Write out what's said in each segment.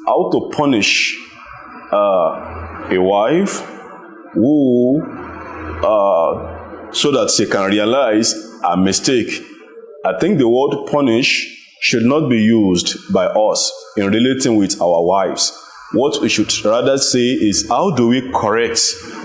how to punish a wife who, so that she can realize a mistake. I think the word punish should not be used by us in relating with our wives. What we should rather say is, how do we correct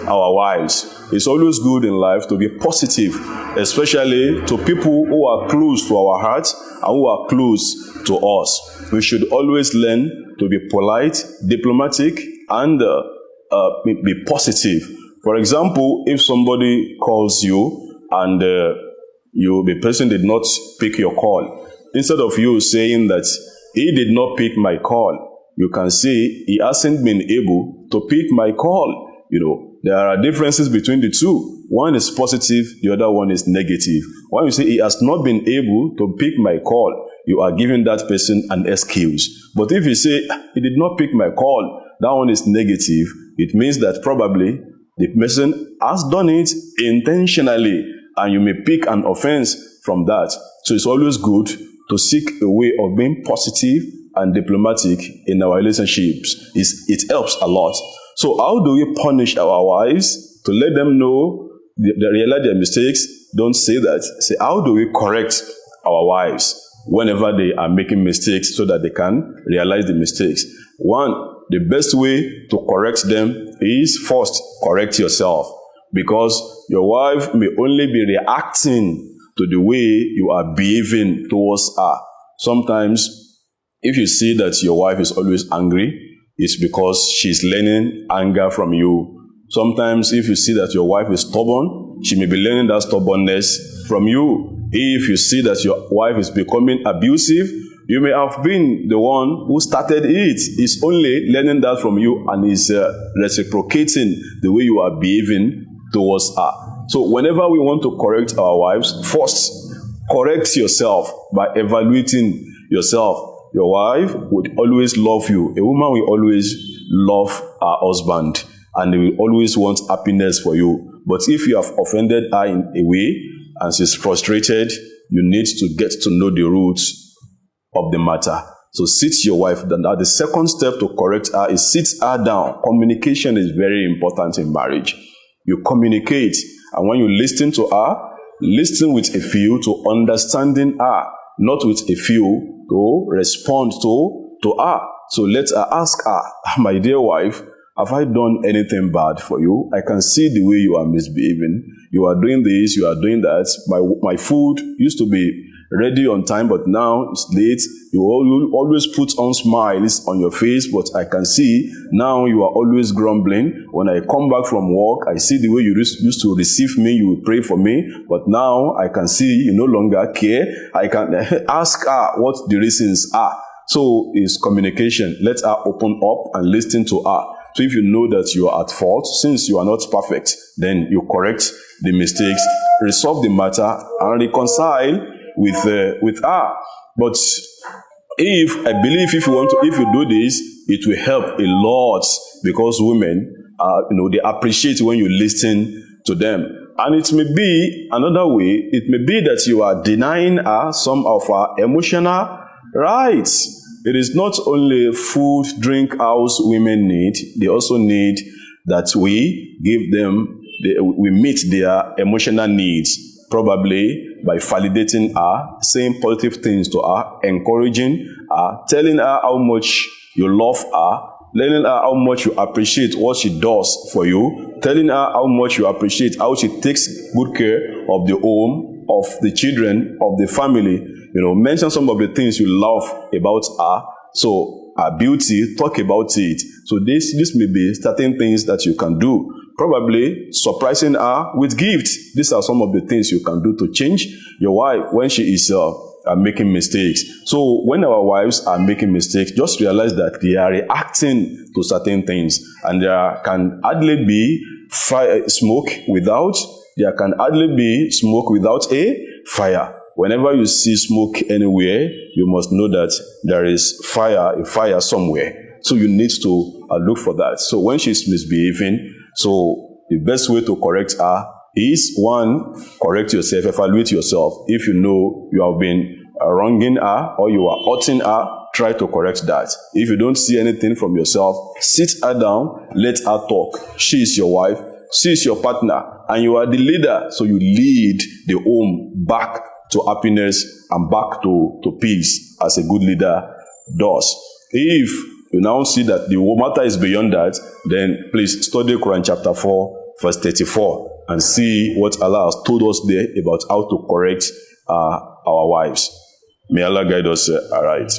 our wives? It's always good in life to be positive, especially to people who are close to our hearts and who are close to us. We should always learn to be polite, diplomatic, and be positive. For example, if somebody calls you and the person did not pick your call, instead of you saying that he did not pick my call, you can say he hasn't been able to pick my call. There are differences between the two. One is positive, the other one is negative. When you say he has not been able to pick my call, you are giving that person an excuse. But if you say he did not pick my call, that one is negative. It means that probably the person has done it intentionally, and you may pick an offense from that. So it's always good to seek a way of being positive and diplomatic in our relationships. It helps a lot. So how do we punish our wives to let them know, they realize their mistakes? Don't say that. Say, how do we correct our wives whenever they are making mistakes so that they can realize the mistakes? One, the best way to correct them is first, correct yourself. Because your wife may only be reacting to the way you are behaving towards her. Sometimes, if you see that your wife is always angry, it's because she's learning anger from you. Sometimes, if you see that your wife is stubborn, she may be learning that stubbornness from you. If you see that your wife is becoming abusive, you may have been the one who started it. It's only learning that from you and is reciprocating the way you are behaving towards her. So whenever we want to correct our wives, first, correct yourself by evaluating yourself. Your wife would always love you. A woman will always love her husband, and they will always want happiness for you. But if you have offended her in a way and she's frustrated, you need to get to know the roots of the matter. So sit your wife down. Now the second step to correct her is sit her down. Communication is very important in marriage. You communicate, and when you listen to her, listen with a view to understanding her, not with a view to respond to her. So let her ask her, my dear wife, have I done anything bad for you? I can see the way you are misbehaving. You are doing this, you are doing that. My food used to be ready on time, but now it's late. You always put on smiles on your face, but I can see now you are always grumbling. When I come back from work, I see the way you used to receive me, you would pray for me, but now I can see you no longer care. I can ask her what the reasons are. So it's communication. Let her open up and listen to her. So if you know that you are at fault, since you are not perfect, then you correct the mistakes, resolve the matter, and reconcile with her. But I believe if you do this, it will help a lot, because women, they appreciate when you listen to them. And it may be another way. It may be that you are denying her some of her emotional rights. It is not only food, drink, house women need. They also need that we give them, we meet their emotional needs, probably by validating her, saying positive things to her, encouraging her, telling her how much you love her, telling her how much you appreciate what she does for you, telling her how much you appreciate how she takes good care of the home, of the children, of the family. Mention some of the things you love about her. So her beauty, talk about it. So this may be certain things that you can do. Probably surprising her with gifts. These are some of the things you can do to change your wife when she is making mistakes. So when our wives are making mistakes, just realize that they are reacting to certain things, and there can hardly be smoke without a fire. Whenever you see smoke anywhere, you must know that there is a fire somewhere. So you need to look for that. So when she's misbehaving, so the best way to correct her is, one, correct yourself, evaluate yourself. If you know you have been wronging her or you are hurting her, try to correct that. If you don't see anything from yourself, sit her down, let her talk. She is your wife, she is your partner, and you are the leader, so you lead the home back to happiness and back to peace as a good leader does. If you now see that the matter is beyond that, then please study Quran chapter 4, verse 34, and see what Allah has told us there about how to correct our wives. May Allah guide us aright.